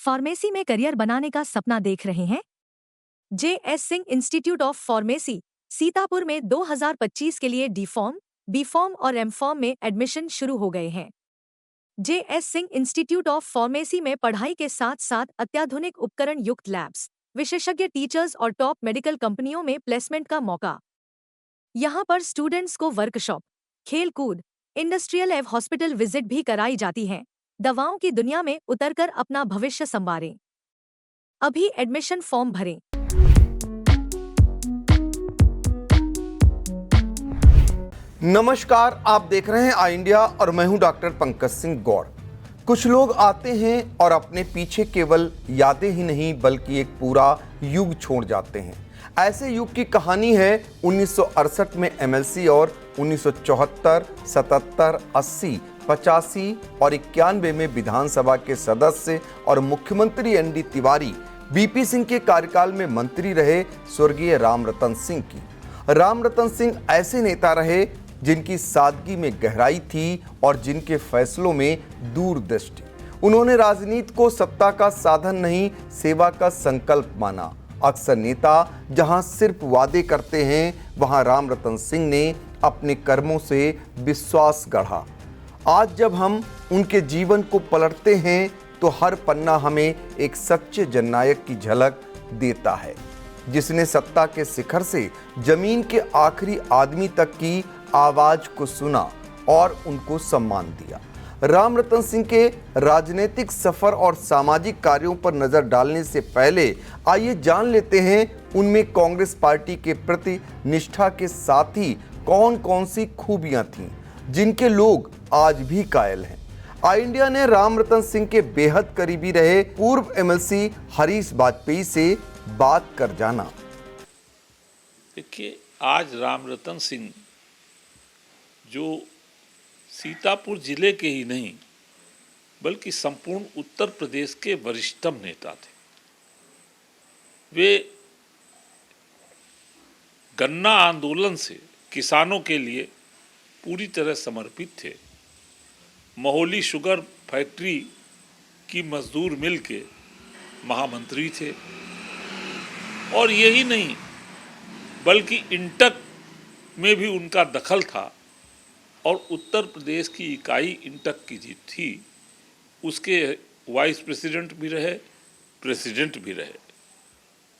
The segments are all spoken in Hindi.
फार्मेसी में करियर बनाने का सपना देख रहे हैं? JS. Singh institute of pharmacy Sitapur में 2025 के लिए डी फॉर्म, बी फॉर्म और एम फॉर्म में एडमिशन शुरू हो गए हैं। JS. Singh institute of pharmacy में पढ़ाई के साथ साथ अत्याधुनिक उपकरण युक्त लैब्स, विशेषज्ञ टीचर्स और टॉप मेडिकल कंपनियों में प्लेसमेंट का मौका। यहाँ पर स्टूडेंट्स को वर्कशॉप, खेल कूद, इंडस्ट्रियल एवं हॉस्पिटल विजिट भी कराई जाती है। दवाओं की दुनिया में उतरकर अपना भविष्य संवारें। अभी एडमिशन फॉर्म भरें। नमस्कार, आप देख रहे हैं आई इंडिया और मैं हूं डॉक्टर पंकज सिंह गौड़। कुछ लोग आते हैं और अपने पीछे केवल यादें ही नहीं बल्कि एक पूरा युग छोड़ जाते हैं। ऐसे युग की कहानी है 1968 में एमएलसी और 1974, 77, 80, 85 और 91 में विधानसभा के सदस्य और मुख्यमंत्री एन डी तिवारी, बीपी सिंह के कार्यकाल में मंत्री रहे स्वर्गीय रामरतन सिंह की। रामरतन सिंह ऐसे नेता रहे जिनकी सादगी में गहराई थी और जिनके फैसलों में दूरदृष्टि। उन्होंने राजनीति को सत्ता का साधन नहीं, सेवा का संकल्प माना। अक्सर नेता जहां सिर्फ वादे करते हैं, वहां रामरतन सिंह ने अपने कर्मों से विश्वास गढ़ा। आज जब हम उनके जीवन को पलटते हैं तो हर पन्ना हमें एक सच्चे जननायक की झलक देता है, जिसने सत्ता के शिखर से जमीन के आखिरी आदमी तक की आवाज को सुना और उनको सम्मान दिया। रामरतन सिंह के राजनीतिक सफर और सामाजिक कार्यों पर नजर डालने से पहले आइए जान लेते हैं उनमें कांग्रेस पार्टी के प्रति निष्ठा के साथ ही कौन कौन सी खूबियां थीं जिनके लोग आज भी कायल हैं। आई इंडिया ने रामरतन सिंह के बेहद करीबी रहे पूर्व एमएलसी हरीश वाजपेयी से बात कर जाना। देखिए, आज रामरतन सिंह जो सीतापुर जिले के ही नहीं बल्कि संपूर्ण उत्तर प्रदेश के वरिष्ठतम नेता थे। वे गन्ना आंदोलन से किसानों के लिए पूरी तरह समर्पित थे। महोली शुगर फैक्ट्री की मजदूर मिल के महामंत्री थे और यही नहीं बल्कि इंटक में भी उनका दखल था और उत्तर प्रदेश की इकाई इंटक की जी थी, उसके वाइस प्रेसिडेंट भी रहे, प्रेसिडेंट भी रहे।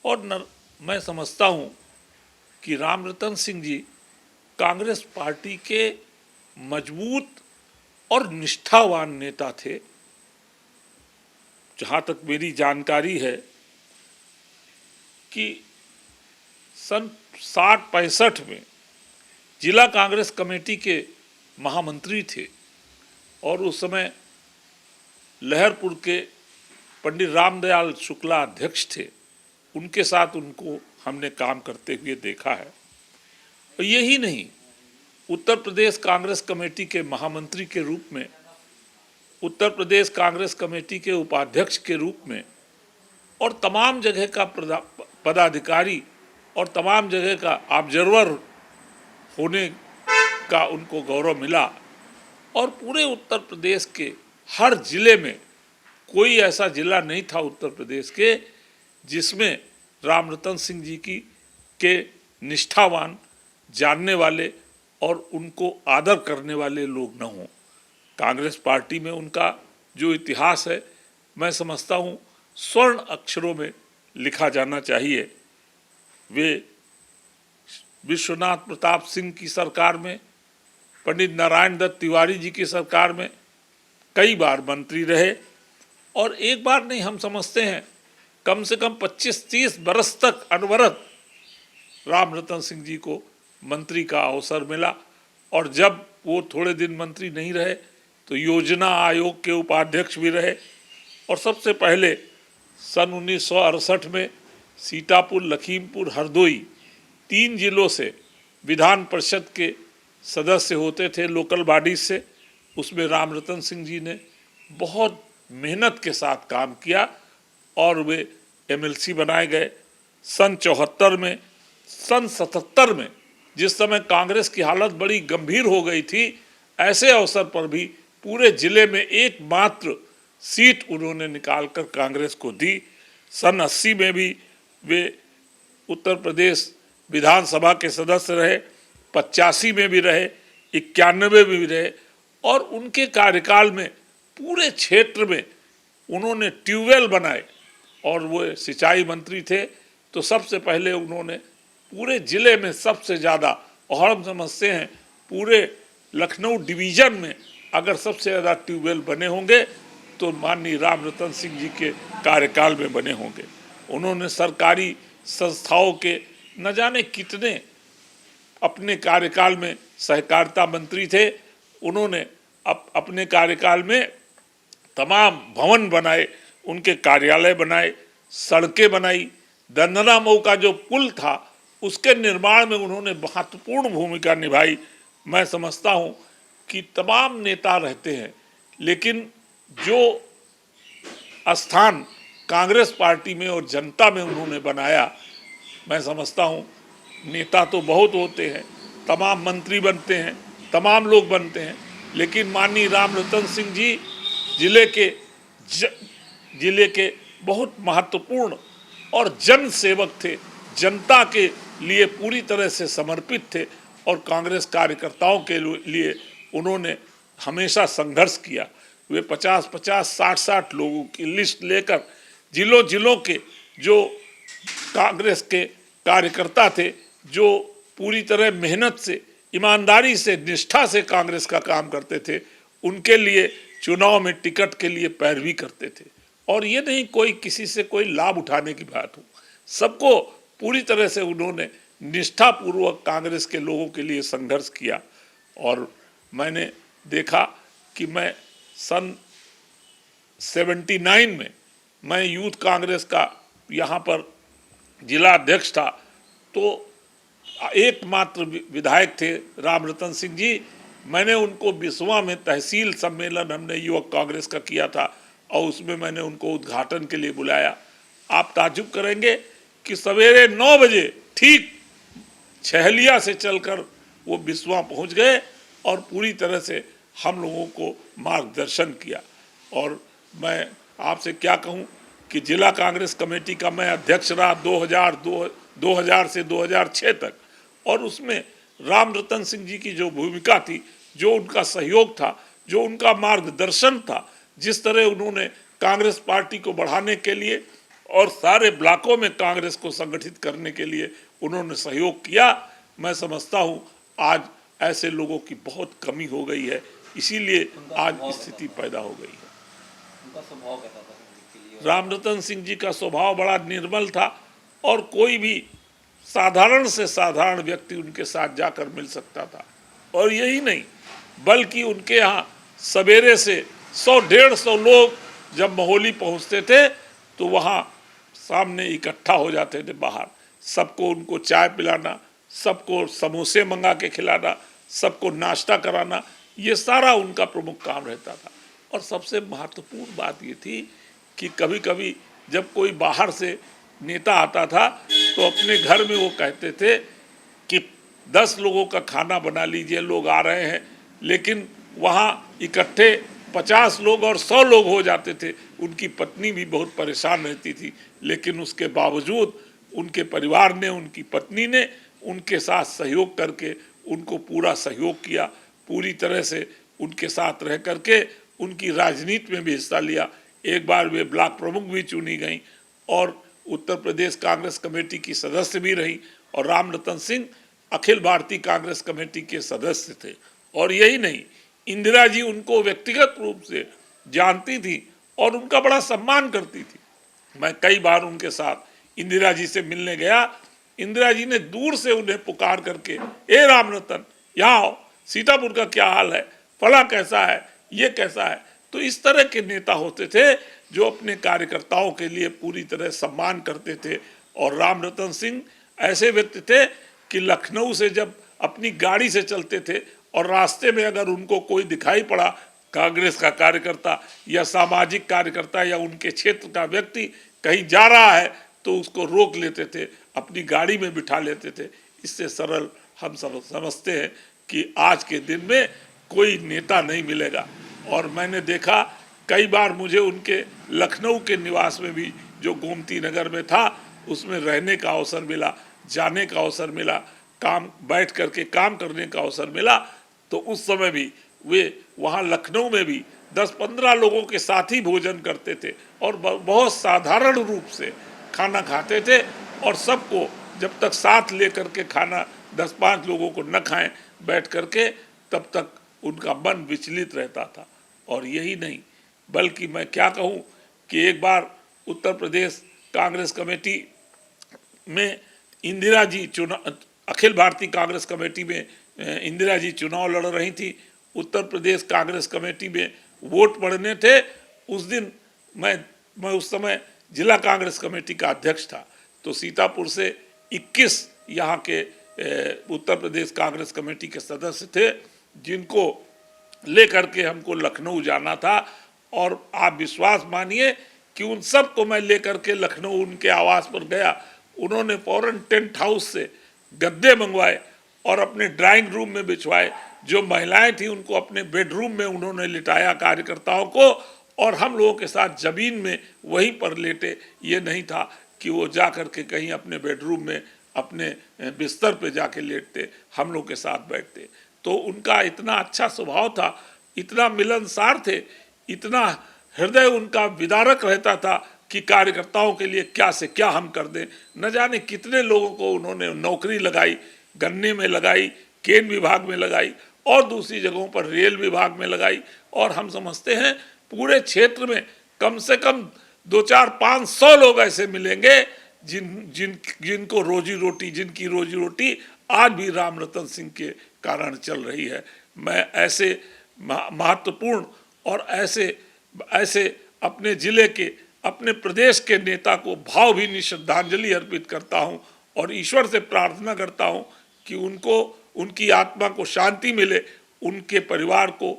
और मैं समझता हूँ कि रामरतन सिंह जी कांग्रेस पार्टी के मजबूत और निष्ठावान नेता थे। जहाँ तक मेरी जानकारी है कि सन 60-65 में जिला कांग्रेस कमेटी के महामंत्री थे और उस समय लहरपुर के पंडित रामदयाल शुक्ला अध्यक्ष थे। उनके साथ उनको हमने काम करते हुए देखा है। और यही नहीं, उत्तर प्रदेश कांग्रेस कमेटी के महामंत्री के रूप में, उत्तर प्रदेश कांग्रेस कमेटी के उपाध्यक्ष के रूप में और तमाम जगह का पदाधिकारी और तमाम जगह का ऑब्जर्वर होने का उनको गौरव मिला। और पूरे उत्तर प्रदेश के हर जिले में कोई ऐसा जिला नहीं था उत्तर प्रदेश के जिसमें रामरतन सिंह जी के निष्ठावान, जानने वाले और उनको आदर करने वाले लोग न हों। कांग्रेस पार्टी में उनका जो इतिहास है, मैं समझता हूँ स्वर्ण अक्षरों में लिखा जाना चाहिए। वे विश्वनाथ प्रताप सिंह की सरकार में, पंडित नारायण दत्त तिवारी जी की सरकार में कई बार मंत्री रहे और एक बार नहीं, हम समझते हैं कम से कम 25-30 बरस तक अनवरत रामरतन सिंह जी को मंत्री का अवसर मिला। और जब वो थोड़े दिन मंत्री नहीं रहे तो योजना आयोग के उपाध्यक्ष भी रहे। और सबसे पहले सन 1968 में सीतापुर, लखीमपुर, हरदोई 3 जिलों से विधान परिषद के सदस्य होते थे, लोकल बॉडीज से। उसमें रामरतन सिंह जी ने बहुत मेहनत के साथ काम किया और वे एमएलसी बनाए गए। सन 74 में, सन 77 में, जिस समय कांग्रेस की हालत बड़ी गंभीर हो गई थी, ऐसे अवसर पर भी पूरे जिले में एकमात्र सीट उन्होंने निकालकर कांग्रेस को दी। सन 80 में भी वे उत्तर प्रदेश विधानसभा के सदस्य रहे, 85 में भी रहे, 91 में भी रहे, और उनके कार्यकाल में पूरे क्षेत्र में उन्होंने ट्यूबवेल बनाए, और वो सिंचाई मंत्री थे। तो सबसे पहले उन्होंने पूरे जिले में सबसे ज़्यादा, और हम समझते हैं पूरे लखनऊ डिवीज़न में अगर सबसे ज़्यादा ट्यूबवेल बने होंगे तो माननीय रामरतन सिंह जी के कार्यकाल में बने होंगे। उन्होंने सरकारी संस्थाओं के न जाने कितने अपने कार्यकाल में, सहकारिता मंत्री थे, उन्होंने अपने कार्यकाल में तमाम भवन बनाए, उनके कार्यालय बनाए, सड़कें बनाई। दंदना मऊ का जो पुल था उसके निर्माण में उन्होंने महत्वपूर्ण भूमिका निभाई। मैं समझता हूं कि तमाम नेता रहते हैं, लेकिन जो स्थान कांग्रेस पार्टी में और जनता में उन्होंने बनाया, मैं समझता हूं नेता तो बहुत होते हैं, तमाम मंत्री बनते हैं, तमाम लोग बनते हैं, लेकिन माननीय रामरतन सिंह जी जिले के बहुत महत्वपूर्ण और जन सेवक थे, जनता के लिए पूरी तरह से समर्पित थे, और कांग्रेस कार्यकर्ताओं के लिए उन्होंने हमेशा संघर्ष किया। वे 50-50, 60-60 लोगों की लिस्ट लेकर जिलों के जो कांग्रेस के कार्यकर्ता थे, जो पूरी तरह मेहनत से, ईमानदारी से, निष्ठा से कांग्रेस का काम करते थे, उनके लिए चुनाव में टिकट के लिए पैरवी करते थे। और ये नहीं कोई किसी से कोई लाभ उठाने की बात हो, सबको पूरी तरह से उन्होंने निष्ठापूर्वक कांग्रेस के लोगों के लिए संघर्ष किया। और मैंने देखा कि मैं सन 79 में मैं यूथ कांग्रेस का यहाँ पर जिला अध्यक्ष था, तो एकमात्र विधायक थे रामरतन सिंह जी। मैंने उनको बिस्वा में तहसील सम्मेलन हमने युवक कांग्रेस का किया था, और उसमें मैंने उनको उद्घाटन के लिए बुलाया। आप ताज्जुब करेंगे कि सवेरे 9 बजे ठीक छहलिया से चलकर वो बिस्वा पहुंच गए और पूरी तरह से हम लोगों को मार्गदर्शन किया। और मैं आपसे क्या कहूं कि जिला कांग्रेस कमेटी का मैं अध्यक्ष रहा 2000 से 2006 तक, और उसमें रामरतन सिंह जी की जो भूमिका थी, जो उनका सहयोग था, जो उनका मार्गदर्शन था, जिस तरह उन्होंने कांग्रेस पार्टी को बढ़ाने के लिए और सारे ब्लॉकों में कांग्रेस को संगठित करने के लिए उन्होंने सहयोग किया, मैं समझता हूं आज ऐसे लोगों की बहुत कमी हो गई है, इसीलिए आज स्थिति पैदा हो गई है। उनका स्वभाव कैसा था? रामरतन सिंह जी का स्वभाव बड़ा निर्मल था, और कोई भी साधारण से साधारण व्यक्ति उनके साथ जाकर मिल सकता था। और यही नहीं, बल्कि उनके यहाँ सवेरे से 100-150 लोग जब मोहाली पहुँचते थे तो वहाँ सामने इकट्ठा हो जाते थे बाहर, सबको उनको चाय पिलाना, सबको समोसे मंगा के खिलाना, सबको नाश्ता कराना, ये सारा उनका प्रमुख काम रहता था। और सबसे महत्वपूर्ण बात ये थी कि कभी कभी जब कोई बाहर से नेता आता था तो अपने घर में वो कहते थे कि 10 लोगों का खाना बना लीजिए, लोग आ रहे हैं, लेकिन वहाँ इकट्ठे 50 लोग और 100 लोग हो जाते थे। उनकी पत्नी भी बहुत परेशान रहती थी, लेकिन उसके बावजूद उनके परिवार ने, उनकी पत्नी ने उनके साथ सहयोग करके उनको पूरा सहयोग किया, पूरी तरह से उनके साथ रह करके उनकी राजनीति में भी हिस्सा लिया। एक बार वे ब्लॉक प्रमुख भी चुनी गई और उत्तर प्रदेश कांग्रेस कमेटी की सदस्य भी रही, और रामरतन सिंह अखिल भारतीय कांग्रेस कमेटी के सदस्य थे। और यही नहीं, इंदिरा जी उनको व्यक्तिगत रूप से जानती थी और उनका बड़ा सम्मान करती थी। मैं कई बार उनके साथ इंदिरा जी से मिलने गया, इंदिरा जी ने दूर से उन्हें पुकार करके, ए रामरतन यहाँ आओ, सीतापुर का क्या हाल है, फला कैसा है, ये कैसा है। तो इस तरह के नेता होते थे जो अपने कार्यकर्ताओं के लिए पूरी तरह सम्मान करते थे। और रामरतन सिंह ऐसे व्यक्ति थे कि लखनऊ से जब अपनी गाड़ी से चलते थे और रास्ते में अगर उनको कोई दिखाई पड़ा कांग्रेस का कार्यकर्ता या सामाजिक कार्यकर्ता या उनके क्षेत्र का व्यक्ति कहीं जा रहा है तो उसको रोक लेते थे, अपनी गाड़ी में बिठा लेते थे। इससे सरल हम सब समझते हैं कि आज के दिन में कोई नेता नहीं मिलेगा। और मैंने देखा कई बार मुझे उनके लखनऊ के निवास में भी, जो गोमती नगर में था, उसमें रहने का अवसर मिला, जाने का अवसर मिला, काम बैठ करके काम करने का अवसर मिला। तो उस समय भी वे वहाँ लखनऊ में भी 10-15 लोगों के साथ ही भोजन करते थे और बहुत साधारण रूप से खाना खाते थे। और सबको जब तक साथ लेकर के खाना 10-5 लोगों को न खाएं बैठ करके, तब तक उनका मन विचलित रहता था। और यही नहीं, बल्कि मैं क्या कहूँ कि एक बार उत्तर प्रदेश कांग्रेस कमेटी में इंदिरा जी चुनाव, अखिल भारतीय कांग्रेस कमेटी में इंदिरा जी चुनाव लड़ रही थी। उत्तर प्रदेश कांग्रेस कमेटी में वोट पड़ने थे। उस दिन मैं उस समय जिला कांग्रेस कमेटी का अध्यक्ष था। तो सीतापुर से 21 यहाँ के उत्तर प्रदेश कांग्रेस कमेटी के सदस्य थे, जिनको लेकर के हमको लखनऊ जाना था। और आप विश्वास मानिए कि उन सब को मैं लेकर के लखनऊ उनके आवास पर गया। उन्होंने फौरन टेंट हाउस से गद्दे मंगवाए और अपने ड्राइंग रूम में बिछवाए। जो महिलाएं थी उनको अपने बेडरूम में उन्होंने लिटाया कार्यकर्ताओं को, और हम लोगों के साथ जमीन में वहीं पर लेटे। ये नहीं था कि वो जा कर के कहीं अपने बेडरूम में अपने बिस्तर पे जाके लेटते, हम लोग के साथ बैठते। तो उनका इतना अच्छा स्वभाव था, इतना मिलनसार थे, इतना हृदय उनका विदारक रहता था कि कार्यकर्ताओं के लिए क्या से क्या हम कर दें। न जाने कितने लोगों को उन्होंने नौकरी लगाई, गन्ने में लगाई, केन विभाग में लगाई और दूसरी जगहों पर रेल विभाग में लगाई। और हम समझते हैं पूरे क्षेत्र में कम से कम 200-500 लोग ऐसे मिलेंगे जिनकी रोजी रोटी आज भी रामरतन सिंह के कारण चल रही है। मैं ऐसे महत्वपूर्ण और ऐसे अपने जिले के, अपने प्रदेश के नेता को भावभीनी श्रद्धांजलि अर्पित करता हूं और ईश्वर से प्रार्थना करता हूं कि उनकी आत्मा को शांति मिले, उनके परिवार को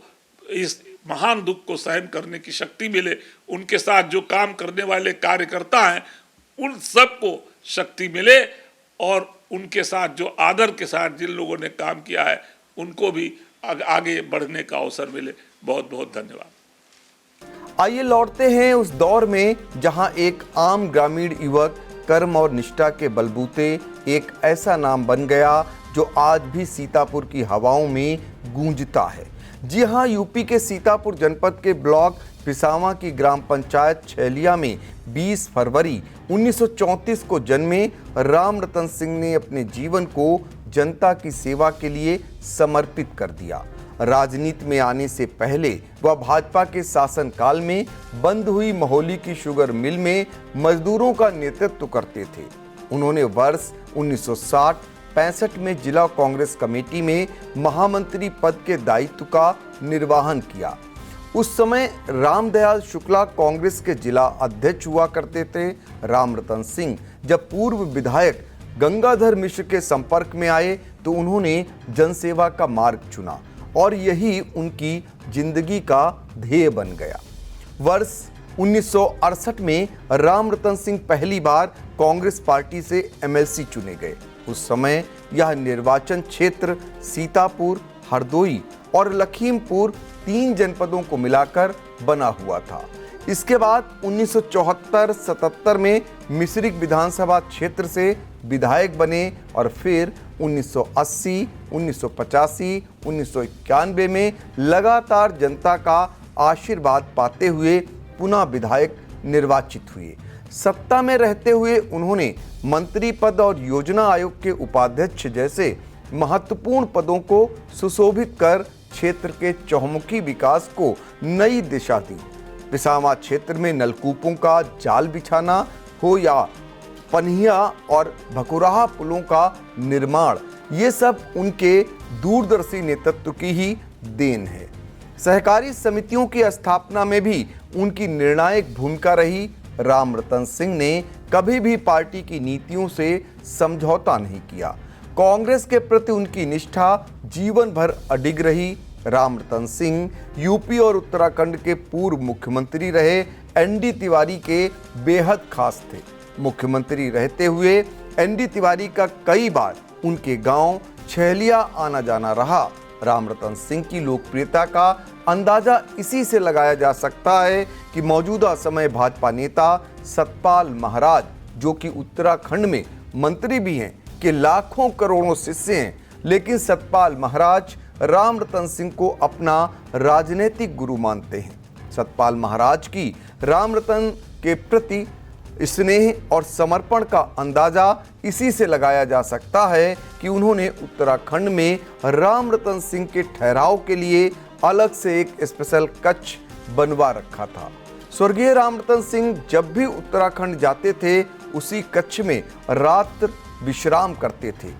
इस महान दुख को सहन करने की शक्ति मिले, उनके साथ जो काम करने वाले कार्यकर्ता हैं उन सबको शक्ति मिले, और उनके साथ जो आदर के साथ जिन लोगों ने काम किया है उनको भी आगे बढ़ने का अवसर मिले। बहुत बहुत धन्यवाद। आइए लौटते हैं उस दौर में जहां एक आम ग्रामीण युवक कर्म और निष्ठा के बलबूते एक ऐसा नाम बन गया जो आज भी सीतापुर की हवाओं में गूंजता है। जी हां, यूपी के सीतापुर जनपद के ब्लॉक पिसावा की ग्राम पंचायत छैलिया में 20 फरवरी 1934 को जन्मे रामरतन सिंह ने अपने जीवन को जनता की सेवा के लिए समर्पित कर दिया। राजनीति में आने से पहले वह भाजपा के शासनकाल में बंद हुई महोली की शुगर मिल में मजदूरों का नेतृत्व करते थे। उन्होंने वर्ष 1960-65 में जिला कांग्रेस कमेटी में महामंत्री पद के दायित्व का निर्वहन किया। उस समय रामदयाल शुक्ला कांग्रेस के जिला अध्यक्ष हुआ करते थे। रामरतन सिंह जब पूर्व विधायक गंगाधर मिश्र के संपर्क में आए तो उन्होंने जनसेवा का मार्ग चुना और यही उनकी जिंदगी का ध्येय बन गया। वर्ष 1968 में रामरतन सिंह पहली बार कांग्रेस पार्टी से एमएलसी चुने गए। उस समय यह निर्वाचन क्षेत्र सीतापुर, हरदोई और लखीमपुर 3 जनपदों को मिलाकर बना हुआ था। इसके बाद 1974-77 में मिश्रिख विधानसभा क्षेत्र से विधायक बने और फिर 1980, 1985, 1991 में लगातार जनता का आशीर्वाद पाते हुए पुनः विधायक निर्वाचित हुए। सत्ता में रहते हुए उन्होंने मंत्री पद और योजना आयोग के उपाध्यक्ष जैसे महत्वपूर्ण पदों को सुशोभित कर क्षेत्र के चहुमुखी विकास को नई दिशा दी। पिसावा क्षेत्र में नलकूपों का जाल बिछाना हो या पनिया और भकुराहा पुलों का निर्माण, ये सब उनके दूरदर्शी नेतृत्व की ही देन है। सहकारी समितियों की स्थापना में भी उनकी निर्णायक भूमिका रही। रामरतन सिंह ने कभी भी पार्टी की नीतियों से समझौता नहीं किया। कांग्रेस के प्रति उनकी निष्ठा जीवन भर अडिग रही। रामरतन सिंह यूपी और उत्तराखंड के पूर्व मुख्यमंत्री रहे एनडी तिवारी के बेहद खास थे। मुख्यमंत्री रहते हुए एनडी तिवारी का कई बार उनके गांव छैलिया आना जाना रहा। रामरतन सिंह की लोकप्रियता का अंदाजा इसी से लगाया जा सकता है कि मौजूदा समय भाजपा नेता सतपाल महाराज, जो कि उत्तराखंड में मंत्री भी हैं, के लाखों करोड़ों शिष्य हैं, लेकिन सतपाल महाराज रामरतन सिंह को अपना राजनीतिक गुरु मानते हैं। सतपाल महाराज की रामरतन के प्रति स्नेह और समर्पण का अंदाजा इसी से लगाया जा सकता है कि उन्होंने उत्तराखंड में रामरतन सिंह के ठहराव के लिए अलग से एक स्पेशल कक्ष बनवा रखा था। स्वर्गीय रामरतन सिंह जब भी उत्तराखंड जाते थे, उसी कक्ष में रात विश्राम करते थे।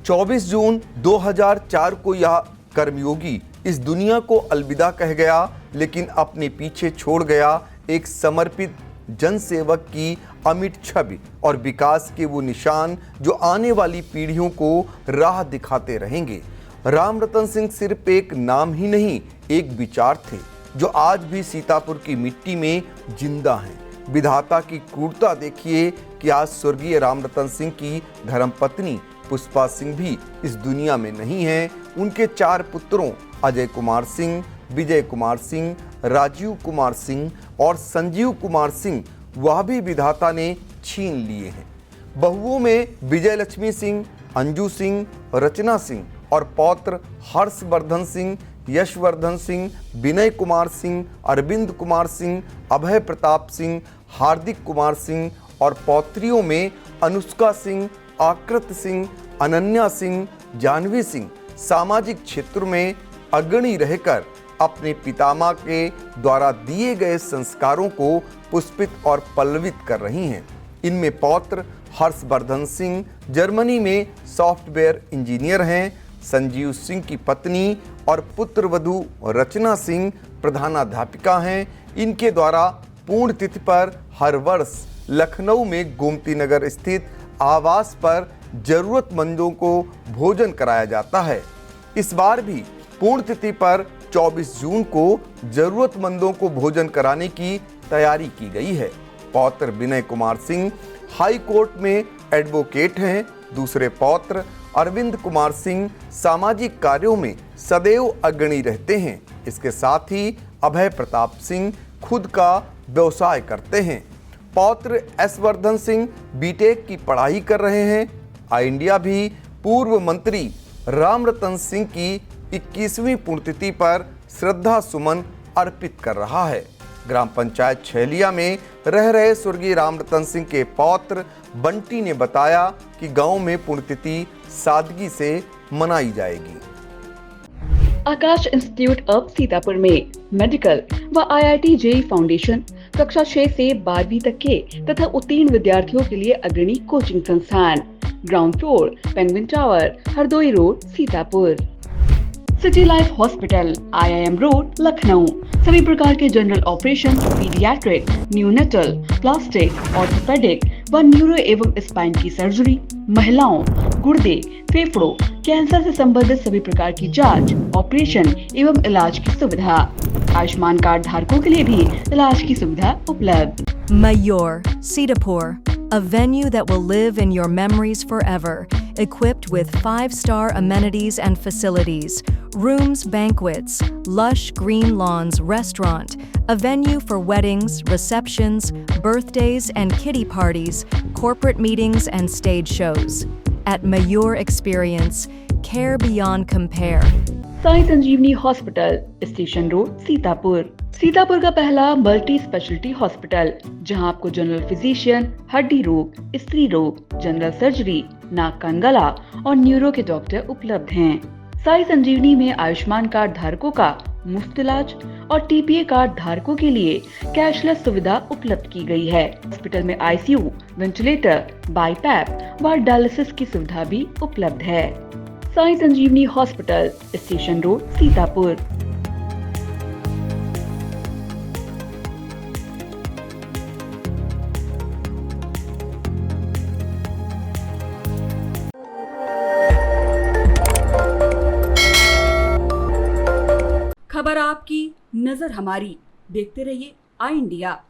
24 जून 2004 को यह कर्मयोगी इस दुनिया को अलविदा कह गया, लेकिन अपने पीछे छोड़ गया एक समर्पित जनसेवक की अमिट छवि और विकास के वो निशान जो आने वाली पीढ़ियों को राह दिखाते रहेंगे। रामरतन सिंह सिर्फ एक नाम ही नहीं, एक विचार थे जो आज भी सीतापुर की मिट्टी में जिंदा हैं। विधाता की क्रूरता देखिए कि आज स्वर्गीय रामरतन सिंह की धर्मपत्नी पुष्पा सिंह भी इस दुनिया में नहीं है। उनके 4 पुत्रों अजय कुमार सिंह, विजय कुमार सिंह, राजीव कुमार सिंह और संजीव कुमार सिंह वह भी विधाता ने छीन लिए हैं। बहुओं में विजय लक्ष्मी सिंह, अंजू सिंह, रचना सिंह और पौत्र हर्षवर्धन सिंह, यशवर्धन सिंह, विनय कुमार सिंह, अरविंद कुमार सिंह, अभय प्रताप सिंह, हार्दिक कुमार सिंह और पौत्रियों में अनुष्का सिंह, आकृत सिंह, अनन्या सिंह, जानवी सिंह सामाजिक क्षेत्र में अग्रणी रहकर अपने पितामह के द्वारा दिए गए संस्कारों को पुष्पित और पल्लवित कर रही हैं। इनमें पौत्र हर्षवर्धन सिंह जर्मनी में सॉफ्टवेयर इंजीनियर हैं, संजीव सिंह की पत्नी और पुत्रवधू रचना सिंह प्रधानाध्यापिका हैं। इनके द्वारा पुण्यतिथि पर हर वर्ष लखनऊ में गोमती नगर स्थित आवास पर जरूरतमंदों को भोजन कराया जाता है। इस बार भी पुण्यतिथि पर 24 जून को जरूरतमंदों को भोजन कराने की तैयारी की गई है। पौत्र विनय कुमार सिंह हाई कोर्ट में एडवोकेट हैं। दूसरे पौत्र अरविंद कुमार सिंह सामाजिक कार्यों में सदैव अग्रणी रहते हैं। इसके साथ ही अभय प्रताप सिंह खुद का व्यवसाय करते हैं। पौत्र यशवर्धन सिंह बीटेक की पढ़ाई कर रहे हैं। आई इंडिया भी पूर्व मंत्री रामरतन सिंह की 21वीं पुण्यतिथि पर श्रद्धा सुमन अर्पित कर रहा है। ग्राम पंचायत छैलिया में रह रहे स्वर्गीय रामरतन सिंह के पौत्र बंटी ने बताया कि गांव में पुण्यतिथि सादगी से मनाई जाएगी। आकाश इंस्टीट्यूट ऑफ सीतापुर में मेडिकल व IIT JEE फाउंडेशन कक्षा 6 से 12वीं तक के तथा उत्तीर्ण विद्यार्थियों के लिए अग्रणी कोचिंग संस्थान। Ground floor, penguin tower, Hardoi road, Sitapur. City life hospital, IIM road, Lucknow. सभी प्रकार के general operation, paediatric, neonatal, plastic, orthopaedic व न्यूरो एवं स्पाइन की सर्जरी, महिलाओं, गुर्दे, फेफड़ों, कैंसर से संबंधित सभी प्रकार की जांच, ऑपरेशन एवं इलाज की सुविधा। आयुष्मान कार्ड धारकों के लिए भी इलाज की सुविधा उपलब्ध। Mayur, Sitapur, a venue that will live in your memories forever, equipped with 5-star amenities and facilities, rooms, banquets, lush green lawns, restaurant, a venue for weddings, receptions, birthdays and kiddie parties, corporate meetings and stage shows. At Mayur Experience, care beyond compare. Sai Sanjeevani hospital, station road, Sitapur. Sitapur का पहला मल्टी स्पेशलिटी हॉस्पिटल, जहां आपको जनरल फिजिशियन, हड्डी रोग, स्त्री रोग, जनरल सर्जरी, नाक कान गला और न्यूरो के डॉक्टर उपलब्ध हैं। साई संजीवनी में आयुष्मान कार्ड धारकों का मुफ्त इलाज और TPA कार्ड धारकों के लिए कैशलेस सुविधा उपलब्ध की गई है। हॉस्पिटल में ICU, वेंटिलेटर, बाईपैप व डायलिसिस की सुविधा भी उपलब्ध है। Sai Sanjeevani hospital, station road, Sitapur. खबर आपकी, नजर हमारी। देखते रहिए आई इंडिया।